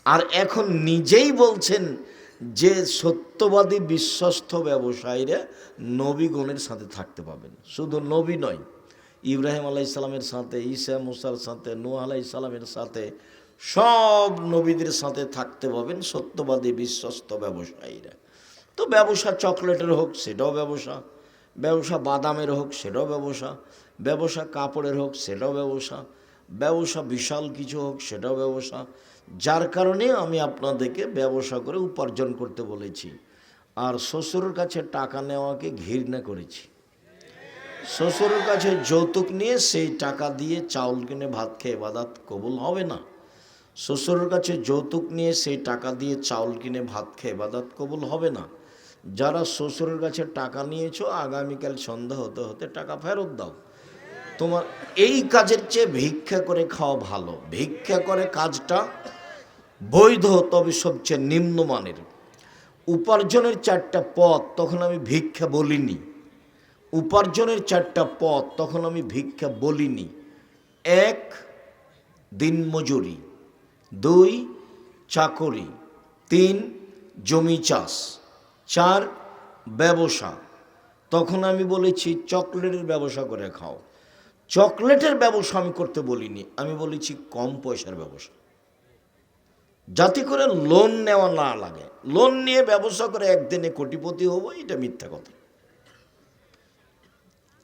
আর এখন নিজেই বলছেন যে সত্যবাদী বিশ্বস্ত ব্যবসায়ীরা নবীগণের সাথে থাকতে পাবেন। শুধু নবী নয়, ইব্রাহিম আলাইসাল্লামের সাথে, ঈসা মুসার সাথে, নূহ আলাইসাল্লামের সাথে, সব নবীদের সাথে থাকতে পাবেন সত্যবাদী বিশ্বস্ত ব্যবসায়ীরা। তো ব্যবসা চকলেটের হোক সেটাও ব্যবসা, ব্যবসা বাদামের হোক সেটাও ব্যবসা, ব্যবসা কাপড়ের হোক সেটাও ব্যবসা, ব্যবসা বিশাল কিছু হোক সেটাও ব্যবসা। যার কারণে আমি আপনাদেরকে ব্যবসা করে উপার্জন করতে বলেছি। আর শ্বশুরের কাছে টাকা নেওয়াকে ঘৃণা করেছি। শ্বশুরের কাছে যৌতুক নিয়ে সেই টাকা দিয়ে চাউল কিনে ভাত খেয়ে ইবাদত কবুল হবে না। শ্বশুরের কাছে যৌতুক নিয়ে সেই টাকা দিয়ে চাউল কিনে ভাত খেয়ে ইবাদত কবুল হবে না। যারা শ্বশুরের কাছে টাকা নিয়েছো, আগামীকাল সন্ধ্যা হতে হতে টাকা ফেরত দাও। তোমার এই কাজের চেয়ে ভিক্ষা করে খাওয়া ভালো। ভিক্ষা করে কাজটা বৈধ, তবে সবচেয়ে নিম্নমানের। উপার্জনের 4টা পথ, তখন আমি ভিক্ষা বলিনি। উপার্জনের 4টা পথ, তখন আমি ভিক্ষা বলিনি। 1 দিনমজুরি, 2 চাকরি, 3 জমি চাষ, 4 ব্যবসা। তখন আমি বলেছি চকলেটের ব্যবসা করে খাও। চকলেটের ব্যবসা আমি করতে বলিনি, আমি বলেছি কম পয়সার ব্যবসা, যাতে করে লোন নেওয়া না লাগে। লোন নিয়ে ব্যবসা করে একদিনে কোটিপতি হবো, এটা মিথ্যা কথা।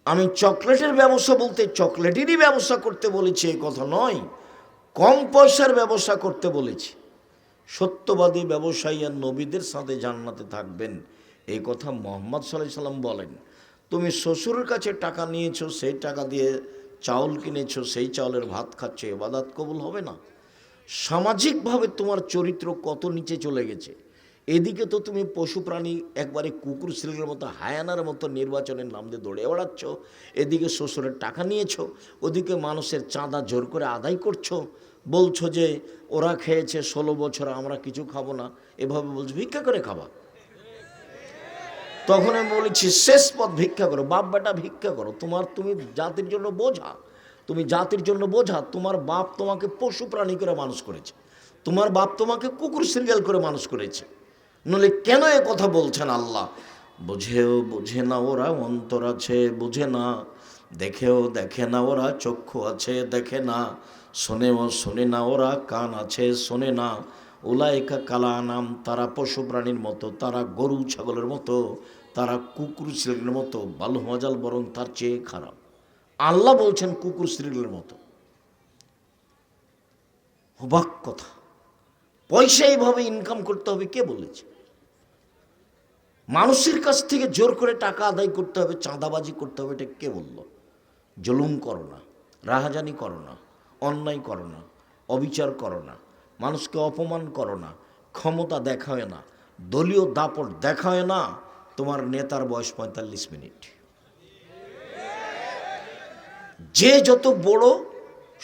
আমি চকলেটের ব্যবসা বলতে চকলেটেরই ব্যবসা করতে বলেছি এই কথা নয়, কম পয়সার ব্যবসা করতে বলেছি। সত্যবাদী ব্যবসায়ী আর নবীদের সাথে জান্নাতে থাকবেন, এই কথা মুহাম্মদ সাল্লাল্লাহু আলাইহি সাল্লাম বলেন। তুমি শ্বশুরের কাছে টাকা নিয়েছো, সেই টাকা দিয়ে চাউল কিনেছো, সেই চাউলের ভাত খাচ্ছো, ইবাদত কবুল হবে না। সামাজিকভাবে তোমার চরিত্র কত নিচে চলে গেছে। এদিকে তো তুমি পশু প্রাণী একবারে কুকুর শ্রীলের মতো, হায়ানার মতো নির্বাচনের নাম দিয়ে দৌড়ে বেড়াচ্ছ। এদিকে শ্বশুরের টাকা নিয়েছো, ওদিকে মানুষের চাঁদা জোর করে আদায় করছো। বলছো যে ওরা খেয়েছে 16 বছর, আমরা কিছু খাবো না, এভাবে বলছো ভিক্ষা করে খাবা। তখন আমি বলেছি শেষ পথ ভিক্ষা করো, বাপ বেটা ভিক্ষা করো। তুমি জাতির জন্য বোঝা, তুমি জাতির জন্য বোঝা। তোমার বাপ তোমাকে পশু প্রাণী করে মানুষ করেছে, তোমার বাপ তোমাকে কুকুর সিরিয়াল করে মানুষ করেছে। নইলে কেন এ কথা বলছেন আল্লাহ? বুঝেও বুঝে না ওরা, অন্তর আছে বুঝে না, দেখেও দেখে না ওরা, চক্ষু আছে দেখে না, শোনেও শোনে না ওরা, কান আছে শোনে না। উলাইকা কালা নাম, তারা পশু প্রাণীর মতো, তারা গরু ছাগলের মতো, তারা কুকুর শ্রেণীর মতো, বালু মজাল বরং তার চেয়ে খারাপ। আল্লাহ বলছেন কুকুর শ্রেণীর মতো। অবাক কথা। পয়সা এইভাবে ইনকাম করতে হবে কে বলেছে? মানুষের কাছ থেকে জোর করে টাকা আদায় করতে হবে, চাঁদাবাজি করতে হবে, এটা কে বলল? জুলুম করো না, রাহাজানি করো না, অন্যায় করো না, অবিচার করো না, মানুষকে অপমান করো না, ক্ষমতা দেখায় না, দলীয় দাপট দেখায় না। তোমার নেতার বয়স 45 মিনিট। যে যত বড়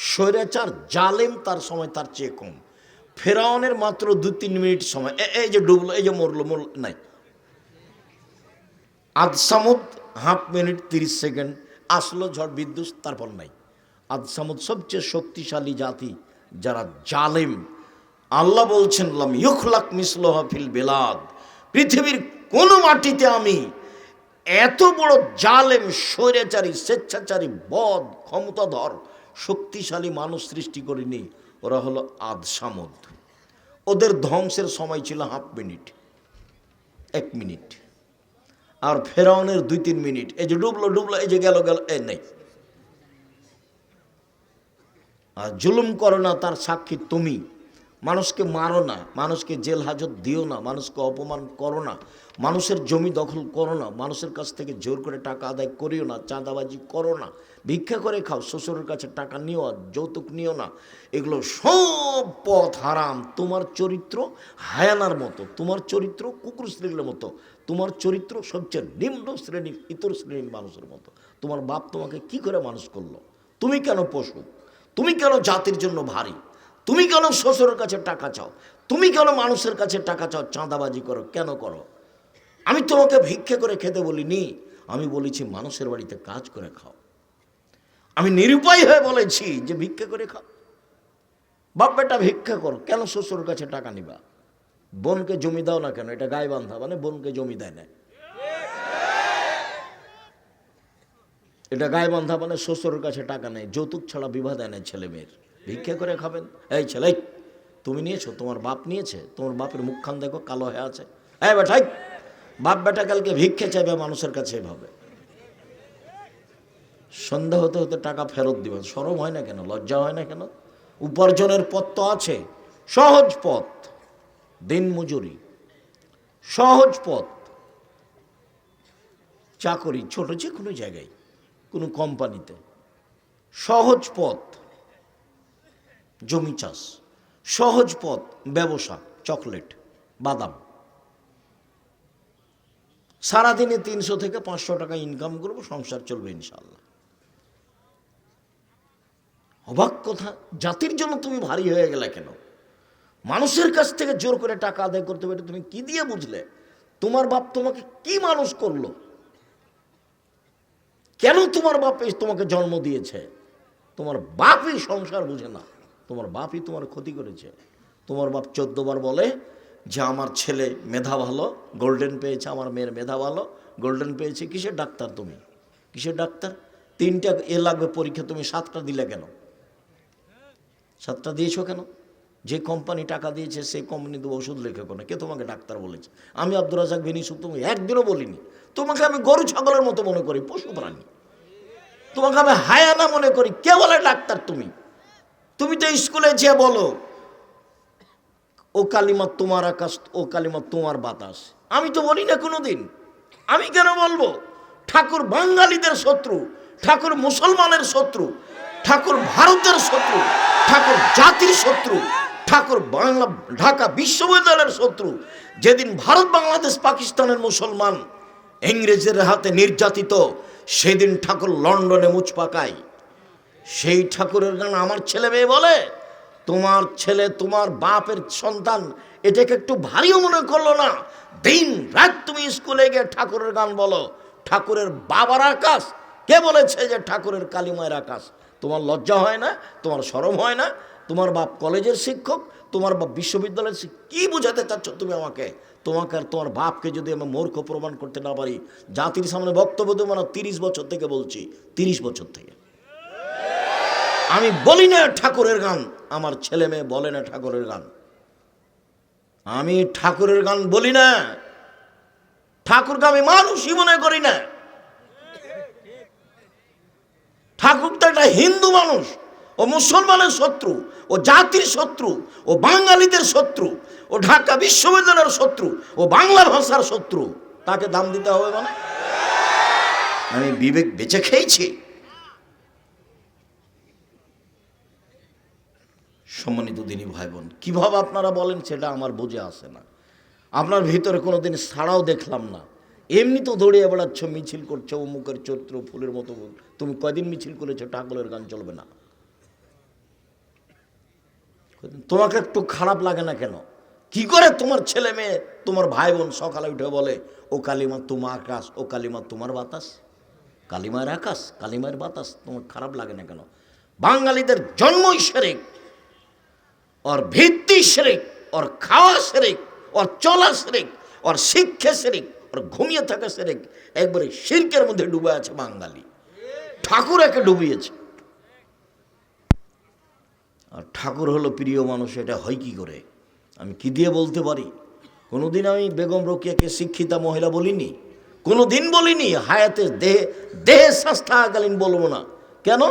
স্বৈরাচার জালেম, তার সময় তার চেয়ে কম। ফেরাউনের মাত্র 2-3 মিনিট সময়, এই যে ডুবলো, এই যে মরলো নাই। আদ সামুদ হাফ মিনিট 30 সেকেন্ড, আসলো ঝড় বিদ্যুৎ, তারপর নাই। আদ সামুদ সবচেয়ে শক্তিশালী জাতি, যারা জালেম। আল্লাহ বলছেন লাম ইউখলাক মিসলুহা ফিল বিলাদ, পৃথিবীর কোন মাটিতে আমি এত বড় জালেম, স্বৈরাচারী, স্বেচ্ছাচারী, বদ, ক্ষমতাধর, শক্তিশালী মানুষ সৃষ্টি করিনি। ওরা হলো আদ সামুদ। ওদের ধ্বংসের সময় ছিল হাফ মিনিট, 1 মিনিট। আর ফেরাউনের 2-3 মিনিট। এই যে ডুবলো, এই যে গেল, এই নেই। আর জুলুম করো না, তার সাক্ষী তুমি। মানুষকে মারো না, মানুষকে জেল হাজত দিও না, মানুষকে অপমান করো না, মানুষের জমি দখল করো না, মানুষের কাছ থেকে জোর করে টাকা আদায় করিও না, চাঁদাবাজি করো না, ভিক্ষা করে খাও, শ্বশুরের কাছে টাকা নিও, যৌতুক নিও না। এগুলো সব পথ হারাম। তোমার চরিত্র হায়ানার মতো, তোমার চরিত্র কুকুর শ্রেণীর মতো, তোমার চরিত্র সবচেয়ে নিম্ন শ্রেণীর, ইতর শ্রেণীর মানুষের মতো। তোমার বাপ তোমাকে কি করে মানুষ করলো? তুমি কেন পশু? তুমি কেন জাতির জন্য ভারী? তুমি কেন শ্বশুরের কাছে টাকা চাও? তুমি কেন মানুষের কাছে টাকা চাও, চাঁদাবাজি করো? কেন করো? আমি তোমাকে ভিক্ষা করে খেতে বলিনি, আমি বলেছি মানুষের বাড়িতে কাজ করে খাও। আমি নিরুপায় হয়ে বলেছি যে ভিক্ষা করে খাও। বাপ বেটা ভিক্ষা করো, কেন শ্বশুর কাছে টাকা নিবা? বোনকে জমি দাও না কেন? এটা গায়ে বান্ধা, মানে বোনকে জমি দেয় না। এটা গায়ে বান্ধা, মানে শ্বশুরের কাছে টাকা নেই, যৌতুক ছাড়া বিবাহ দেয় না ছেলে মেয়ের। ভিক্ষা করে খাবেন? এই ছেলে, তুমি নিয়েছো? তোমার বাপ নিয়েছে? তোমার বাপের মুখখান দেখো কালো হয়ে আছে। এই বেটাই, বাপ বেটা কালকে ভিক্ষে চাইবে মানুষের কাছে এভাবে। সন্ধ্যা হতে হতে টাকা ফেরত দিবেন, শরম হয় না কেন? লজ্জা হয় না কেন? উপার্জনের পথ তো আছে, সহজ পথ, দিন মজুরি, সহজ পথ, চাকরি, ছোট যে কোনো জায়গায়, কোনো কোম্পানিতে, সহজ পথ, জমি চাষ, সহজ পথ, ব্যবসা, চকলেট, বাদাম। সারাদিনে 300 থেকে 500 টাকা ইনকাম করবো, সংসার চলবে ইনশাল্লাহ। অবাক কথা, জাতির জন্য তুমি ভারী হয়ে গেলে কেন? মানুষের কাছ থেকে জোর করে টাকা আদায় করতে পারে, তুমি কি দিয়ে বুঝলে? তোমার বাপ তোমাকে কি মানুষ করলো? কেন তোমার বাপ তোমাকে জন্ম দিয়েছে? তোমার বাপই সংসার বুঝে না, তোমার বাপই তোমার ক্ষতি করেছে। তোমার বাপ 14 বার বলে যে আমার ছেলে মেধা ভালো, গোল্ডেন পেয়েছে, আমার মেয়ের মেধা ভালো, গোল্ডেন পেয়েছে। কিসের ডাক্তার তুমি? কিসের ডাক্তার? 3টা এ লাগবে পরীক্ষা, তুমি 7টা দিলে কেন? 7টা দিয়েছো কেন? যে কোম্পানি টাকা দিয়েছে সেই কোম্পানি তো ওষুধ লেখে কোনো, কে তোমাকে ডাক্তার বলেছে? আমি আব্দুর রাজাক বিন ইউসুফ তুমি একদিনও বলিনি। তোমাকে আমি গরু ছাগলের মতো মনে করি, পশু প্রাণী। তোমাকে আমি হায়ানা মনে করি, কে বলে ডাক্তার তুমি? তুমি তো স্কুলে যে বলো ও কালিমা তোমার আকাশ, ও কালিমা তোমার বাতাস। আমি তো বলি না কোনোদিন। আমি কেন বলবো? ঠাকুর বাঙালিদের শত্রু, ঠাকুর মুসলমানের শত্রু, ঠাকুর ভারতের শত্রু, ঠাকুর জাতির শত্রু, ঠাকুর বাংলা ঢাকা বিশ্ববিদ্যালয়ের শত্রু। যেদিন ভারত বাংলাদেশ পাকিস্তানের মুসলমান ইংরেজের হাতে নির্যাতিত, সেদিন ঠাকুর লন্ডনে মুচ পাকায়। সেই ঠাকুরের গান আমার ছেলে মেয়ে বলে, তোমার ছেলে তোমার বাপের সন্তান, এটাকে একটু ভারীও মনে করলো না? দিন রাত তুমি স্কুলে গিয়ে ঠাকুরের গান বলো। ঠাকুরের বাবার আকাশ, কে বলেছে যে ঠাকুরের কালিমায়ের আকাশ? তোমার লজ্জা হয় না? তোমার শরম হয় না? তোমার বাপ কলেজের শিক্ষক, তোমার বাপ বিশ্ববিদ্যালয়ের শিক্ষক, কি বোঝাতে চাচ্ছ তুমি আমাকে? তোমাকে আর তোমার বাপকে যদি আমি মূর্খ প্রমাণ করতে না পারি, জাতির সামনে বক্তব্য দেবো না। 30 বছর থেকে বলছি, 30 বছর থেকে আমি বলি না ঠাকুরের গান, আমার ছেলে মেয়ে বলে না ঠাকুরের গান। আমি ঠাকুরের গান বলি না, ঠাকুরকে আমি মানুষই মনে করি না। ঠাকুর তো একটা হিন্দু মানুষ, ও মুসলমানের শত্রু, ও জাতির শত্রু, ও বাঙালিদের শত্রু, ও ঢাকা বিশ্ববিদ্যালয়ের শত্রু, ও বাংলা ভাষার শত্রু। তাকে দাম দিতে হবে মানে? আমি বিবেক বেঁচে খেয়েছি। সম্মানিত দিনী ভাই বোন, কীভাবে আপনারা বলেন সেটা আমার বুঝে আসে না। আপনার ভিতরে কোনোদিন ছাড়াও দেখলাম না। এমনি তো দৌড়িয়ে বেড়াচ্ছ, মিছিল করছো, অমুকের চরিত্র ফুলের মতো। তুমি কয়দিন মিছিল করেছো? ঠাকুরের গান চলবে না? তোমাকে একটু খারাপ লাগে না কেন? কি করে তোমার ছেলে মেয়ে, তোমার ভাই বোন সকালে উঠে বলে ও কালিমা তোমার আকাশ, ও কালিমা তোমার বাতাস? কালিমার আকাশ, কালিমার বাতাস, তোমার খারাপ লাগে না কেন? বাঙালিদের জন্মই শিরক, ওর ভিত্তি শিরক, ওর খাওয়া শিরক, ওর চলা শিরক, ওর শিক্ষা শিরক, ওর ঘুমিয়ে থাকা শিরক। একবারে শিরকের মধ্যে ডুবে আছে বাঙালি। ঠাকুর একে ডুবিয়েছে। আর ঠাকুর হলো প্রিয় মানুষ, এটা হয় কি করে? আমি কি দিয়ে বলতে পারি? কোনোদিন আমি বেগম রোকেয়াকে শিক্ষিতা মহিলা বলিনি, কোনোদিন বলিনি। হায়াতে দেহে শ্বাস থাকাকালীন বলবো না। কেন?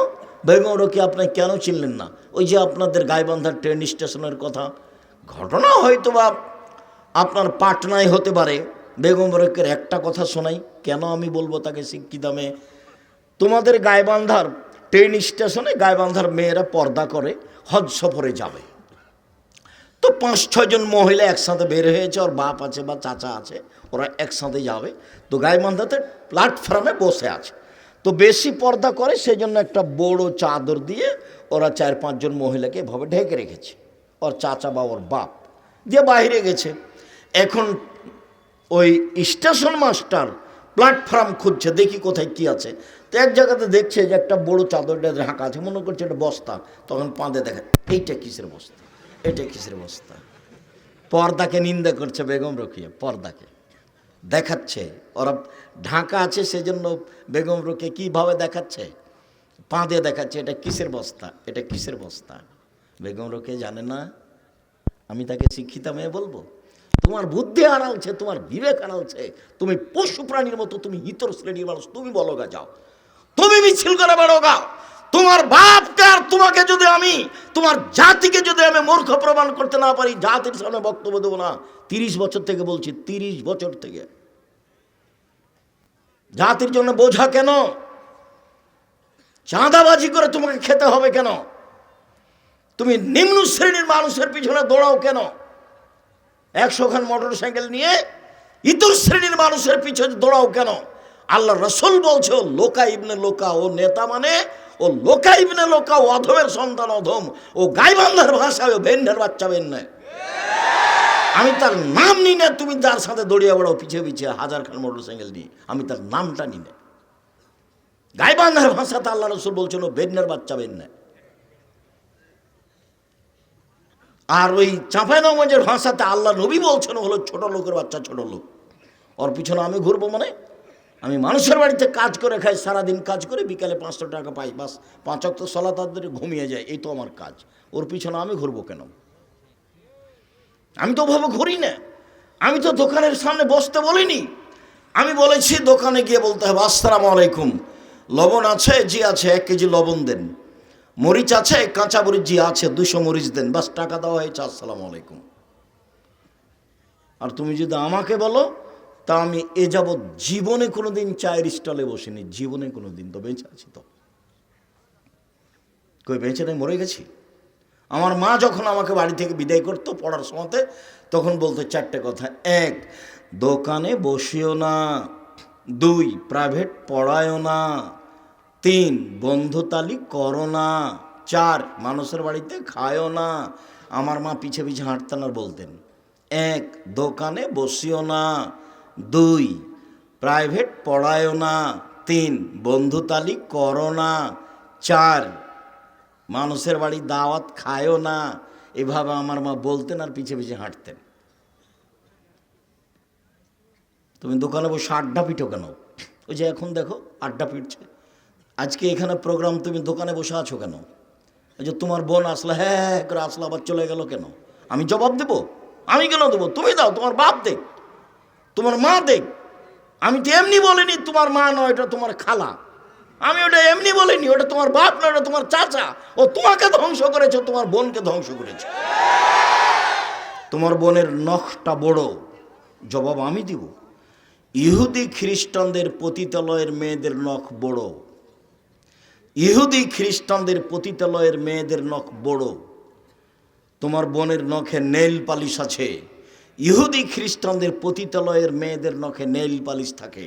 বেগম রোকেয়া আপনি কেন চিনলেন না? ওই যে আপনাদের গাইবান্ধার ট্রেন স্টেশনের কথা, ঘটনা হয়তো বা আপনার পাটনায় হতে পারে। বেগম রোকেয়ার একটা কথা শোনাই, কেন আমি বলবো তাকে শিক্ষিতা মেয়ে? তোমাদের গাইবান্ধার ট্রেন স্টেশনে গাইবান্ধার মেয়েরা পর্দা করে হজ সফরে যাবে। তো 5-6 জন মহিলা একসাথে বের হয়েছে, ওর বাপ আছে বা চাচা আছে, ওরা একসাথে যাবে। তো গাইবান্ধাতে প্ল্যাটফর্মে বসে আছে। তো বেশি পর্দা করে সেই জন্য একটা বড় চাদর দিয়ে ওরা 4-5 জন মহিলাকে এভাবে ঢেকে রেখেছে। ওর চাচা বা ওর বাপ দিয়ে বাইরে গেছে। এখন ওই স্টেশন মাস্টার প্ল্যাটফর্ম খুঁজছে, দেখি কোথায় কি আছে। তো এক জায়গাতে দেখছে যে একটা বড় চাদরটা ঢাকা আছে, মনে করছে এটা বস্তা, তখন পাঁদে দেখা এইটা কিসের বস্তা, এটা কিসের বস্তা। পর্দাকে নিন্দা করছে বেগম রোকেয়া, পর্দাকে দেখাচ্ছে ওরা ঢাকা আছে সেজন্য বেগম রোকেয়া কীভাবে দেখাচ্ছে, পাঁদে দেখাচ্ছে এটা কিসের বস্তা, এটা কিসের বস্তা। বেগম রোকেয়া জানে না আমি তাকে শিক্ষিতা মেয়ে বলবো? তোমার বুদ্ধি হারালছে, তোমার বিবেক হারালছে, তুমি পশু প্রাণীর মতো, তুমি ইতর শ্রেণীর মানুষ, তুমি বলো গা যাও, তুমি মিছিল করে বেড়ো গা। তোমার বাপকে আর তোমাকে যদি আমি, তোমার জাতিকে যদি আমি মূর্খ প্রমাণ করতে না পারি, জাতির সামনে বক্তব্য দেবো না। 30 বছর থেকে বলছি, 30 বছর থেকে। জাতির জন্য বোঝা কেন? চাঁদাবাজি করে তোমাকে খেতে হবে কেন? তুমি নিম্ন শ্রেণীর মানুষের পিছনে দৌড়াও কেন? 100 খান মোটর সাইকেল নিয়ে ইতর শ্রেণীর মানুষের পিছনে দৌড়াও কেন? আল্লাহ রসুল বলছে ও লোকা ইবনে লোকা, ও নেতা মানে ও লোকা ইবনে লোকা, ও অধমের সন্তান অধম, ও গাইবান্ধার ভাষায় ও ভেন্ডার বাচ্চা ভেন্ডা। আমি তার নাম নিই না, তুমি যার সাথে দৌড়িয়ে বেড়াও পিছিয়ে পিছিয়ে 1000 খান মোটর সাইকেল নিয়ে, আমি তার নামটা নিই না। গাইবান্ধার ভাষাতে আল্লাহ রসুল বলছেন ও ভেন্ডার বাচ্চা ভেন্ডা। আর ওই চাঁপাইনবাবগঞ্জের ভাষাতে আল্লাহ নবী বলছেন হলো ছোট লোকের বাচ্চা, ছোট লোক। ওর পিছনে আমি ঘুরবো মানে? আমি মানুষের বাড়িতে কাজ করে খাই, সারাদিন কাজ করে বিকালে 500 টাকা পাই, বাস 5 ওয়াক্ত সালাত আদায় ঘুমিয়ে যায়, এই তো আমার কাজ। ওর পিছনে আমি ঘুরবো কেন? আমি তো ওভাবে ঘুরি না। আমি তো দোকানের সামনে বসতে বলিনি, আমি বলেছি দোকানে গিয়ে বলতে হবে আসসালামু আলাইকুম, লবণ আছে? জি আছে, 1 কেজি লবণ দেন। মরিচ আছে? কাঁচা মরিচ জি আছে, 200 মরিচ দেন। বাস টাকা দেওয়া হয়েছে, আসসালামু আলাইকুম। আর তুমি যদি আমাকে বলো, তা আমি এ যাবৎ জীবনে কোনোদিন চায়ের স্টলে বসিনি, জীবনে কোনোদিন। তো বেঁচে আছি তো? কই বেঁচে নেই, মরে গেছি। আমার মা যখন আমাকে বাড়ি থেকে বিদায় করতো পড়ার সময়তে, তখন বলতো 4টে কথা। 1, দোকানে বসিও না। 2, প্রাইভেট পড়ায়ও না। 3, বন্ধুতালি করো না। 4, মানুষের বাড়িতে খায়ও না। আমার মা পিছে পিছে হাঁটতেন আর বলতেন 1, দোকানে বসিও না। 2, প্রাইভেট পড়ায়ও না। 3, বন্ধুতালি করো না। 4, মানুষের বাড়ি দাওয়াত খায়ও না। এভাবে আমার মা বলতেন আর পিছে পিছে হাঁটতেন। তুমি দোকানে বসে আড্ডা পিটো কেন? ওই যে এখন দেখো আড্ডা পিটছে। আজকে এখানে প্রোগ্রাম, তুমি দোকানে বসে আছো কেন? ওই যে তোমার বোন আসলো, হ্যাঁ করে আসলো, আবার চলে গেল কেন? আমি জবাব দেবো? আমি কেন দেবো? তুমি দাও, তোমার বাপ দেখ, তোমার মা দেখ। আমি তো এমনি বলিনি তোমার মা নয়, এটা তোমার খালা। আমি ওটা এমনি বলিনি, ওটা তোমার বাপ নয়, ওটা তোমার চাচা। ও তোমাকে ধ্বংস করেছে, তোমার বোনকে ধ্বংস করেছে। তোমার বোনের নখটা বড়, জবাব আমি দিব। ইহুদি খ্রিস্টানদের পতিতালয়ের মেয়েদের নখ বড়। ইহুদি খ্রিস্টানদের পতিতালয়ের মেয়েদের নখ বড়। তোমার বোনের নখে নেইল পালিশ আছে। ইহুদি খ্রিস্টানদের পতিতালয়ের মেয়েদের নখে নেইল পালিশ থাকে।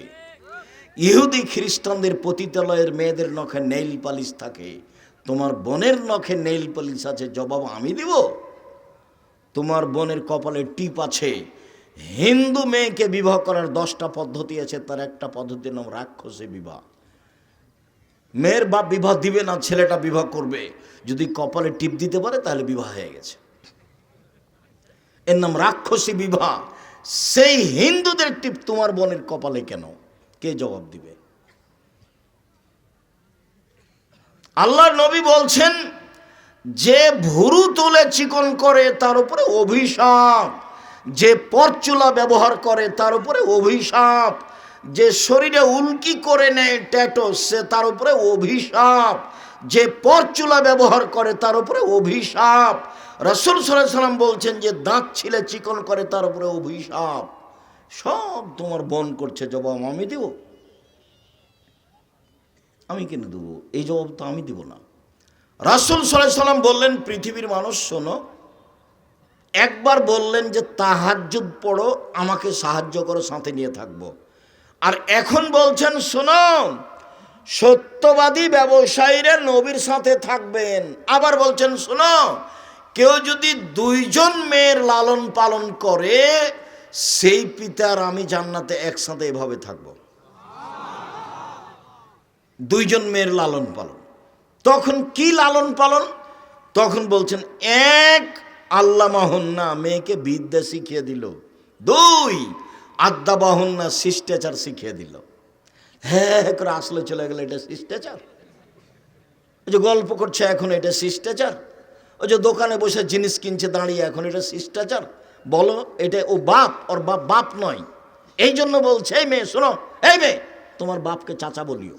ইহুদি খ্রিস্টানদের পতিতালয়ের মেয়েদের নখে নেইল পালিশ থাকে। তোমার বোনের নখে নেইল পালিশ আছে, জবাব আমি দিব। তোমার বোনের কপালে টিপ আছে। হিন্দু মেয়েকে বিবাহ করার 10টা পদ্ধতি আছে, তার একটা পদ্ধতির নাম রাক্ষসী বিবাহ। মেয়ের বাপ বিবাহ দিবে না, ছেলেটা বিবাহ করবে। যদি কপালে টিপ দিতে পারে তাহলে বিবাহ হয়ে গেছে, এর নাম রাক্ষসী বিবাহ। সেই হিন্দুদের টিপ তোমার বোনের কপালে কেন? কে জবাব দিবে? আল্লাহর নবী বলছেন যে ভুরু তুলে চিকন করে তার উপরে অভিশাপ, যে পরচুলা ব্যবহার করে তার উপরে অভিশাপ, যে শরীরে উল্কি করে নেয় ট্যাটো সে তার উপরে অভিশাপ, যে পরচুলা ব্যবহার করে তার উপরে অভিশাপ। রাসূল সাল্লাল্লাহু আলাইহি সাল্লাম বলছেন যে দাঁত ছিলে চিকন করে তার উপরে অভিশাপ। সব তোমার বোন করছে, জবাব আমি দেব? আমি কেন দেবো? এই জবাব তো আমি দিব না। রাসূল সাল্লাল্লাহু আলাইহি সাল্লাম বললেন, পৃথিবীর মানুষ শোনো, একবার বললেন যে তাহাজ্জুদ পড়ো, আমাকে সাহায্য করো, সাথে নিয়ে থাকবো। আর এখন বলছেন শোনো, সত্যবাদী ব্যবসায়ীরা নবীর সাথে থাকবেন। আবার বলছেন শোনো, কেউ যদি 2জন মেয়ের লালন পালন করে, সেই পিতার আমি জান্নাতে একসাথে এভাবে থাকবো। দুইজন মেয়ের লালন পালন। তখন কি লালন পালন? তখন বলছেন, এক, আল্লাহ মাহন্না, মেয়েকে বিদ্যা শিখিয়ে দিল। দুই, আদ্যা বাহন্না, শিষ্টাচার শিখিয়ে দিল। হ্যাঁ করে আসলে চলে গেল, এটা শিষ্টাচার? ওই যে গল্প করছে এখন, এটা শিষ্টাচার? ওই যে দোকানে বসে জিনিস কিনছে দাঁড়িয়ে, এখন এটা শিষ্টাচার? বলো, এটা ও বাপ, ওর বাপ বাপ নয়। এই জন্য বলছে, এই মেয়ে শোনো, এই মেয়ে, তোমার বাপকে চাচা বলিও।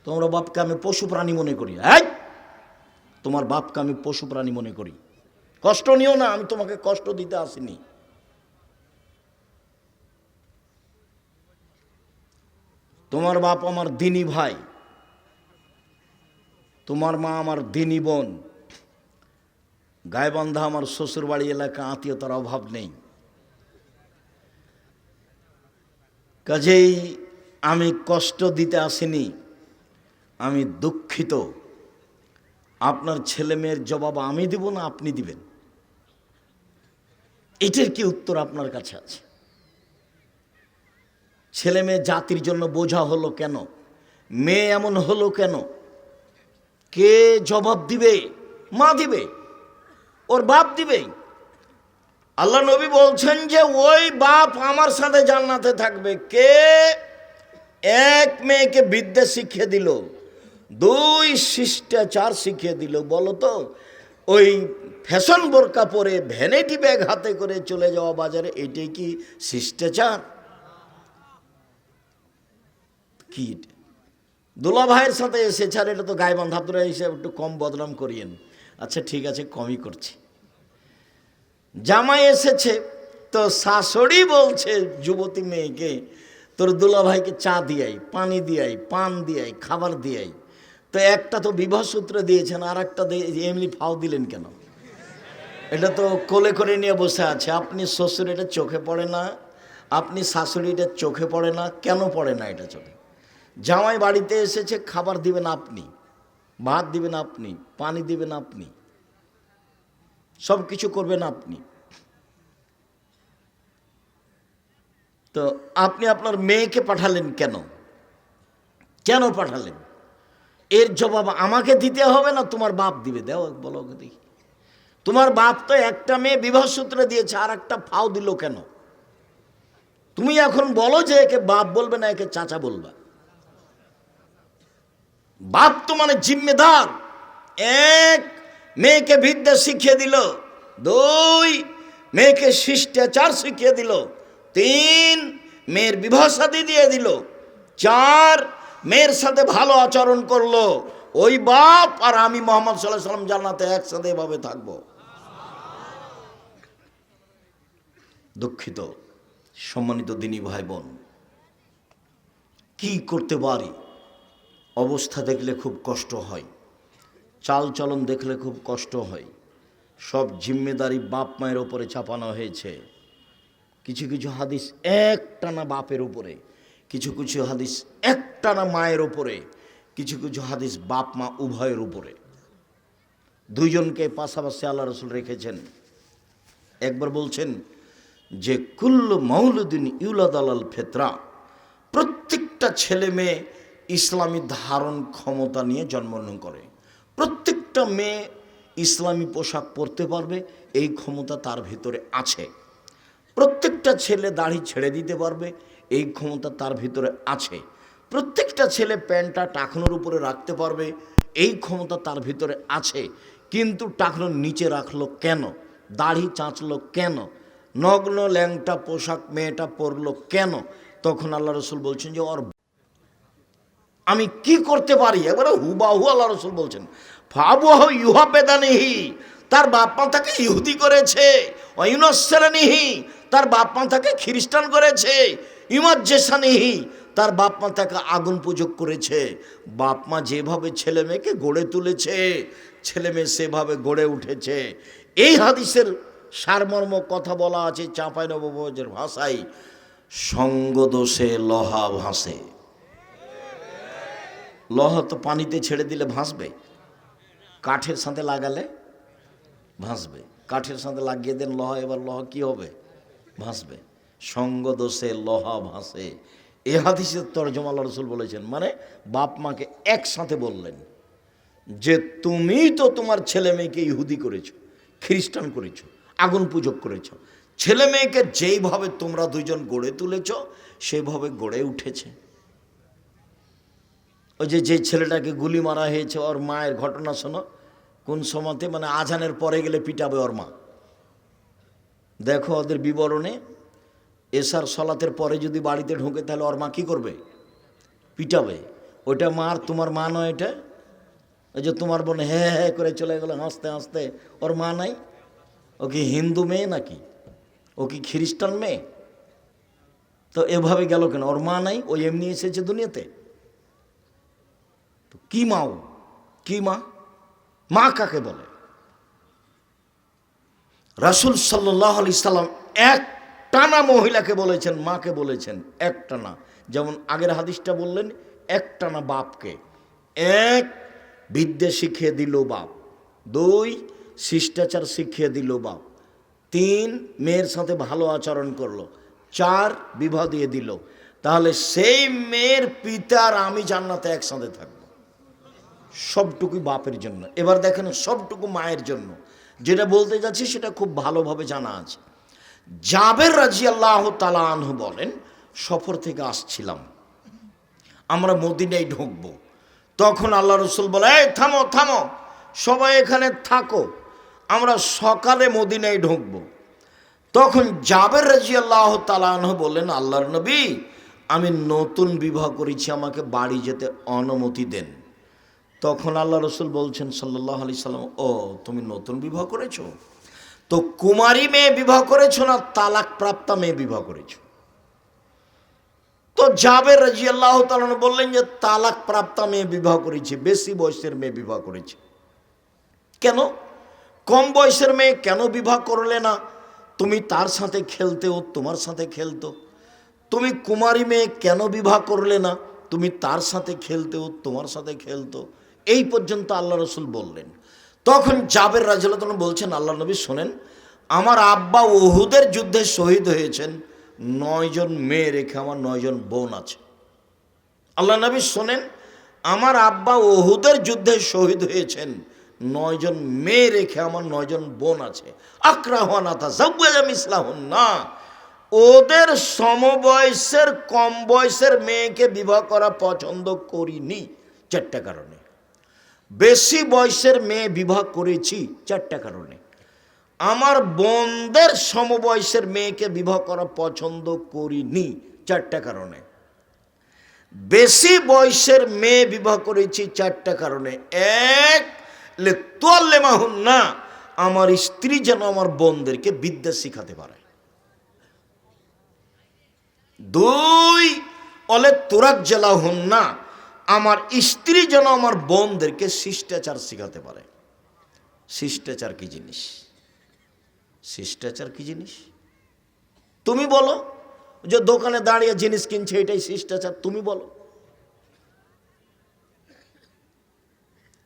তোমার বাপকে আমি পশু প্রাণী মনে করি। এই, তোমার বাপকে আমি পশু প্রাণী মনে করি। কষ্ট নিও না, আমি তোমাকে কষ্ট দিতে আসিনি। তোমার বাপ আমার দিনী ভাই, তোমার মা আমার দিনী বোন, গায়েবান্ধা আমার শ্বশুর বাড়ি এলাকা, আত্মীয়তার অভাব নেই। কাজেই আমি কষ্ট দিতে আসিনি, আমি দুঃখিত। আপনার ছেলে মেয়ের জবাব আমি দিব না আপনি দিবেন? এটার কি উত্তর আপনার কাছে আছে? ছেলে মেয়ে জাতির জন্য বোঝা হলো কেন? মেয়ে এমন হলো কেন? কে জবাব দিবে? মা দিবে, ওর বাপ দিবে। আল্লাহ নবী বলছেন যে ওই বাপ আমার সাথে জান্নাতে থাকবে। কে? এক, মেয়েকে বিদ্যা শিখিয়ে দিল। দুই, শিষ্টাচার শিখিয়ে দিল। বলো তো, ওই ফ্যাশন বোরকা পরে ভ্যানিটি ব্যাগ হাতে করে চলে যাওয়া বাজারে, এটাই কি শিষ্টাচার? কি দোলা ভাইয়ের সাথে এসেছে, আর এটা তো গায়েবান্ধা, আপনারা হিসেবে একটু কম বদনাম করিয়েন। আচ্ছা ঠিক আছে, কমই করছি। জামাই এসেছে, তো শাশুড়ি বলছে যুবতী মেয়েকে, তোর দুলা ভাইকে চা দিয়াই, পানি দিয়াই, পান দিয়াই, খাবার দিয়াই। তো একটা তো বিবাহ সূত্র দিয়েছেন, আর একটা এমনি ফাও দিলেন কেন? এটা তো কোলে করে নিয়ে বসে আছে। আপনি শ্বশুর, এটা চোখে পড়ে না? আপনি শাশুড়ি, এটা চোখে পড়ে না? কেন পড়ে না এটা চোখে? জামাই বাড়িতে এসেছে, খাবার দিবেন আপনি, ভাত দিবেন আপনি, পানি দিবেন আপনি, সব কিছু করবেন আপনি। তো আপনি আপনার মেয়েকে পাঠালেন কেন? কেন পাঠালেন? এর জবাব আমাকে দিতে হবে না তোমার বাপ দিবে? দেও, বলো দেখি। তোমার বাপ তো একটা মেয়ে বিবাহ সূত্রে দিয়েছে, আর একটা ফাও দিল কেন? তুমি এখন বলো যে একে বাপ বলবে না, একে চাচা বলবা। বাপ তো মানে জিম্মেদার। এক, মেয়েকে বিদ্যা শিখিয়ে দিল। দুই, মেয়েকে শিষ্টাচার শিখিয়ে দিল। তিন, মেয়ের বিবাহ শাদী দিয়ে দিল। চার, মেয়ের সাথে ভালো আচরণ করলো। ওই বাপ আর আমি মুহাম্মদ সাল্লাল্লাহু আলাইহি ওয়াসাল্লাম জান্নাতে একসাথে এভাবে থাকবো। দুঃখিত সম্মানিত দিনী ভাই বোন, কি করতে পারি? অবস্থা দেখলে খুব কষ্ট হয়, চাল চলন দেখলে খুব কষ্ট হয়। সব জিম্মেদারি বাপ মায়ের ওপরে চাপানো হয়েছে। কিছু কিছু হাদিস একটানা বাপের উপরে, কিছু কিছু হাদিস একটানা মায়ের উপরে, কিছু কিছু হাদিস বাপ মা উভয়ের উপরে। দুইজনকে পাশাপাশি আল্লাহ রসুল রেখেছেন। একবার বলছেন যে কুল্লু মাউলুদিন ইউলাদ আলাল ফিতরা, প্রত্যেকটা ছেলে মেয়ে ইসলামী ধারণ ক্ষমতা নিয়ে জন্মগ্রহণ করে। প্রত্যেকটা মেয়ে ইসলামী পোশাক পরতে পারবে, এই ক্ষমতা তার ভিতরে আছে। প্রত্যেকটা ছেলে দাড়ি ছেড়ে দিতে পারবে, এই ক্ষমতা তার ভিতরে আছে। প্রত্যেকটা ছেলে প্যান্টটা টাকনোর উপরে রাখতে পারবে, এই ক্ষমতা তার ভিতরে আছে। কিন্তু টাকনোর নিচে রাখলো কেন? দাড়ি চাঁচলো কেন? নগ্ন ল্যাংটা পোশাক মেয়েটা পরলো কেন? তখন আল্লাহ রসুল বলছেন যে ওর আমি কি করতে পারি? একবারে হুবাহু আল্লাহ রসুল বলছেন, ফাবুহ ইউহা বেদানিহি, তার বাপ মা তাকে ইহুদি করেছে। অয়ুনসরানিহি, তার বাপ মা তাকে খ্রিস্টান করেছে। ইমাজ্জেসানিহি, তার বাপ মা তাকে আগুন পূজক করেছে। বাপ মা যেভাবে ছেলে মেয়েকে গড়ে তুলেছে, ছেলে মেয়ে সেভাবে গড়ে উঠেছে। এই হাদিসের সারমর্ম কথা বলা আছে চাঁপাইনবাবগঞ্জের ভাষায়, সঙ্গদোষে লোহা ভাসে। লোহা তো পানিতে ছেড়ে দিলে ভাসবে, কাঠের সাথে লাগালে ভাসবে। কাঠের সাথে লাগিয়ে দেন লোহা, এবার লোহা কি হবে? ভাসবে। সঙ্গদোষে লোহা ভাসে, এ হাদিসের তরজমা আল্লাহ রসুল বলেছেন, মানে বাপ মাকে একসাথে বললেন যে তুমি তো তোমার ছেলে মেয়েকে ইহুদি করেছো, খ্রিস্টান করেছো, আগুন পূজক করেছো, ছেলে মেয়েকে যেইভাবে তোমরা দুইজন গড়ে তুলেছ সেভাবে গড়ে উঠেছে। ওই যে ছেলেটাকে গুলি মারা হয়েছে, ওর মায়ের ঘটনা শোনো, কোন সময়তে, মানে আজানের পরে গেলে পিটাবে ওর মা। দেখো ওদের বিবরণে, এশার সলাতের পরে যদি বাড়িতে ঢোকে তাহলে ওর মা কী করবে? পিটাবে। ওইটা মার, তোমার মা নয় এটা। ওই যে তোমার বোন হ্যাঁ হ্যাঁ করে চলে গেল হাসতে হাসতে, ওর মা নাই? ও কি হিন্দু মেয়ে নাকি? ও কি খ্রিস্টান মেয়ে? তো এভাবে গেল কেন? ওর মা নাই, ও এমনি এসেছে দুনিয়াতে। তো কি মা? ও কি মা? মা কাকে বলে? রাসূল সাল্লাল্লাহু আলাইহি সাল্লাম এক টানা মহিলাকে বলেছেন, মাকে বলেছেন এক টানা। যেমন আগের হাদিসটা বললেন, এক টানা বাপকে। এক, বিদ্যা শিখিয়ে দিল বাপ। দুই, শিষ্টাচার শিখিয়ে দিল বাপ। তিন, মেয়ের সাথে ভালো আচরণ করলো। চার, বিবাহ দিয়ে দিল। তাহলে সেই মেয়ের পিতার আমি জান্নাতে একসাথে থাকবো। সবটুকুই বাপের জন্য। এবার দেখেন, সবটুকু মায়ের জন্য। যেটা বলতে যাচ্ছি সেটা খুব ভালোভাবে জানা আছে। জাবের রাদিয়াল্লাহু তাআলা আনহু বলেন, সফর থেকে আসছিলাম, আমরা মদিনায় ঢুকবো। তখন আল্লাহ রসুল বলে, এই থামো থামো, সবাই এখানে থাকো, আমরা সকালে মদিনায় ঢুকবো। তখন জাবের রাদিয়াল্লাহু তাআলা আনহু বললেন, আল্লাহর নবী, আমি নতুন বিবাহ করেছি, আমাকে বাড়ি যেতে অনুমতি দেন। তখন আল্লাহ রসুল বলছেন সাল্লাল্লাহু আলাইহি সাল্লাম, ও তুমি নতুন বিবাহ করেছো? তো কুমারী মেয়ে বিবাহ করেছো না তালাক প্রাপ্তা মেয়ে বিবাহ করেছো? তো জাবের রাদিয়াল্লাহু তাআলা বললেন যে তালাক প্রাপ্তা মেয়ে বিবাহ করেছি, বেশি বয়সের মেয়ে বিবাহ করেছি। কেন? কম বয়সের মেয়ে কেন বিবাহ করলে না? তুমি তার সাথে খেলতে, ও তোমার সাথে খেলতো। তুমি কুমারী মেয়ে কেন বিবাহ করলে না? তুমি তার সাথে খেলতে, ও তোমার সাথে খেলতো। এই পর্যন্ত আল্লাহ রসুল বললেন। তখন জাবের রাদিয়াল্লাহু তাআলা বলছেন, আল্লাহ নবী শোনেন, আমার আব্বা উহুদের যুদ্ধে শহীদ হয়েছেন, 9 জন মেয়ে রেখে আমার 9 জন বোন আছে। আল্লাহ নবী শোনেন, আমার আব্বা উহুদের যুদ্ধে শহীদ হয়েছেন, 9 জন মেয়ে রেখে আমার 9 জন বোন আছে। আকরাহুনা তাযাওয়াজা মিসলাহুন্না, ওদের সমবয়সের কম বয়সের মেয়েকে বিবাহ করা পছন্দ করিনি 4টা কারণে। বেশি বয়সের মেয়ে বিবাহ করেছি 4টা কারণে। আমার বোনদের সমবয়সের মেয়েকে বিবাহ করা পছন্দ করিনি 4টা কারণে। বেশি বয়সের মেয়ে বিবাহ করেছি 4টা কারণে। এক, লিতুআল্লিমাহুন্না, আমার স্ত্রী যেন আমার বোনদেরকে বিদ্যা শিখাতে পারে। দুই, লিতুরাজ্জিলাহুন্না, আমার স্ত্রী যেন আমার বোনদেরকে শিষ্টাচার শিখাতে পারে। শিষ্টাচার কি জিনিস? শিষ্টাচার কি জিনিস? তুমি বলো। যে দোকানে দাঁড়িয়ে জিনিস কিনছে, এটাই শিষ্টাচার? তুমি বলো।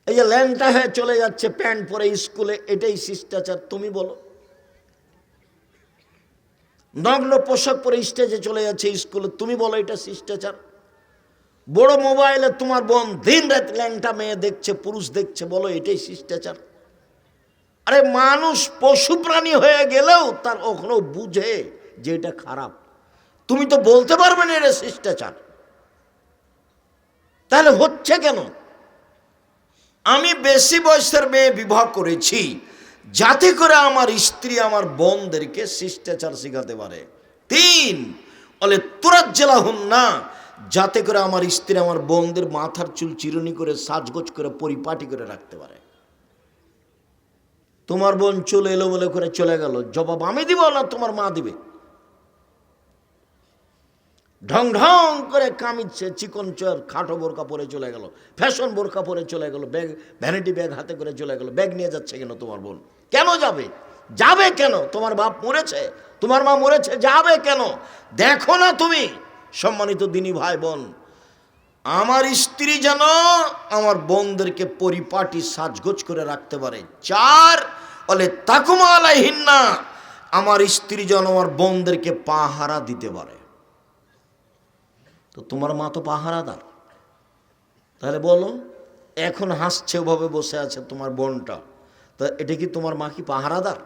এই যে ল্যাংটা হয়ে চলে যাচ্ছে প্যান্ট পরে স্কুলে, এটাই শিষ্টাচার? তুমি বলো। নগ্ন পোশাক পরে স্টেজে চলে যাচ্ছে স্কুলে, তুমি বলো এটা শিষ্টাচার? বড় মোবাইলে তোমার বোন দিন রাত ল্যাংটা মেয়ে দেখছে, পুরুষ দেখছে, বলো এটাই শিষ্টাচার? আরে মানুষ পশু প্রাণী হয়ে গেলেও তার ওখানেও বুঝে যে এটা খারাপ। তুমি তো বলতে পারবে না এটা শিষ্টাচার। তাহলে হচ্ছে কেন? আমি বেশি বয়সের মেয়ে বিবাহ করেছি যাতে করে আমার স্ত্রী আমার বোনদেরকে শিষ্টাচার শিখাতে পারে। তিন, লিতুরাজ্জিলাহুন্না, যাতে করে আমার স্ত্রী আমার বোনদের মাথার চুল চিরুনি করে সাজগোজ করে পরিপাটি করে রাখতে পারে। তোমার বোন চুল এলোমেলো করে চলে গেল, জবাব আমি দিব না তোমার মা দিবে? ঢং ঢং করে কামিচ্ছে, চিকন চর খাটো বোরকা পরে চলে গেল, ফ্যাশন বোরকা পরে চলে গেল, ব্যাগ ভ্যানিটি ব্যাগ হাতে করে চলে গেল। ব্যাগ নিয়ে যাচ্ছে কেন তোমার বোন? কেন যাবে? যাবে কেন? তোমার বাপ মরেছে, তোমার মা মরেছে, যাবে কেন? দেখো না তুমি? সম্মানিত দিনী ভাই বোন, আমার স্ত্রী যেন আমার বোনদেরকে পরিপাটি সাজগোজ করে রাখতে পারে। চার, তাকুমা আলাইহিন্না, আমার স্ত্রী যেন আমার বোনদেরকে পাহারা দিতে পারে। তো তোমার মা তো পাহারাদার। তাহলে বলো, এখন হাসছে ওভাবে বসে আছে তোমার বোনটা, তা এটা কি তোমার মা কি পাহারাদার?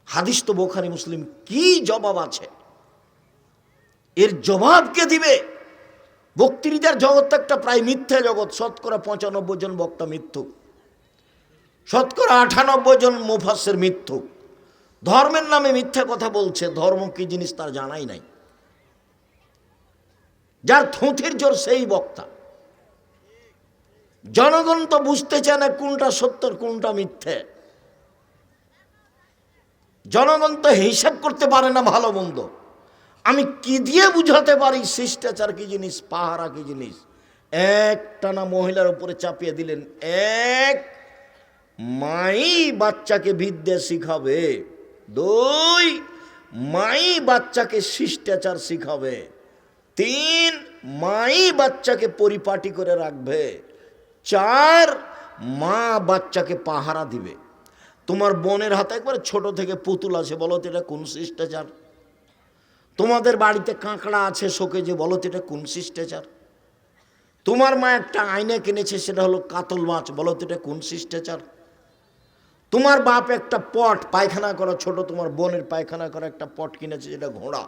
হাদিস তো বুখারী মুসলিম। কি জবাব আছে এর? জবাব কে দিবে? বক্তৃতার জগৎ একটা প্রায় মিথ্যা জগৎ। শতকরা 95 জন বক্তা মিথ্যুক, শতকরা 98 জন মুফাসসির মিথ্যুক। ধর্মের নামে মিথ্যা কথা বলছে, ধর্ম কি জিনিস তার জানাই নাই। যার থুঁথির জোর সেই বক্তা। জনগণ তো বুঝতে চায় না কোনটা সত্য কোনটা মিথ্যে। জনগণ তো হিসাব করতে পারে না ভালো মন্দ। আমি কি দিয়ে বুঝাতে পারি শিষ্টাচার কি জিনিস, পাহারা কি জিনিস? একটানা মহিলার উপরে চাপিয়ে দিলেন। এক, মাই বাচ্চাকে বিদ্যা শিখাবে। দুই, মাই বাচ্চাকে শিষ্টাচার শিখাবে। তিন, মাই বাচ্চাকে পরিপাটি করে রাখবে। চার, মা বাচ্চাকে পাহারা দিবে। তোমার বোনের হাতে একবার ছোট থেকে পুতুল আছে, বলো তো এটা কোন শিষ্টাচার? তোমাদের বাড়িতে কাঁকড়া আছে শোকেজে, বলো তো এটা কোন শিষ্টাচার? তোমার মা একটা আয়না কিনেছে, সেটা হলো কাতল মাছ, বলো তো এটা কোন শিষ্টাচার? তোমার বাপ একটা পট পায়খানা করা, ছোট তোমার বোনের পায়খানা করা একটা পট কিনেছে, যেটা ঘোড়া,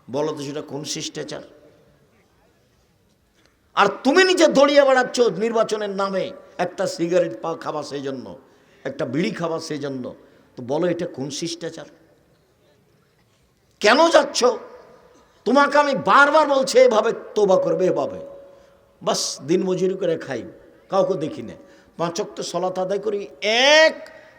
বলো তো সেটা কোন শিষ্টাচার? আর তুমি নিজে দড়িয়ে বেড়াচ্ছ নির্বাচনের নামে, একটা সিগারেট খাবা সেই জন্য, একটা বিড়ি খাবা সেই জন্য, তো বলো এটা কোন শিষ্টাচার? কেন যাচ্ছ? তোমাকে আমি বারবার বলছি এভাবে তোবা করবে, এভাবে বাস দিন মজুরি করে খাই, কাউকে দেখি না, 5 ওয়াক্ত সালাত আদায় করি, এক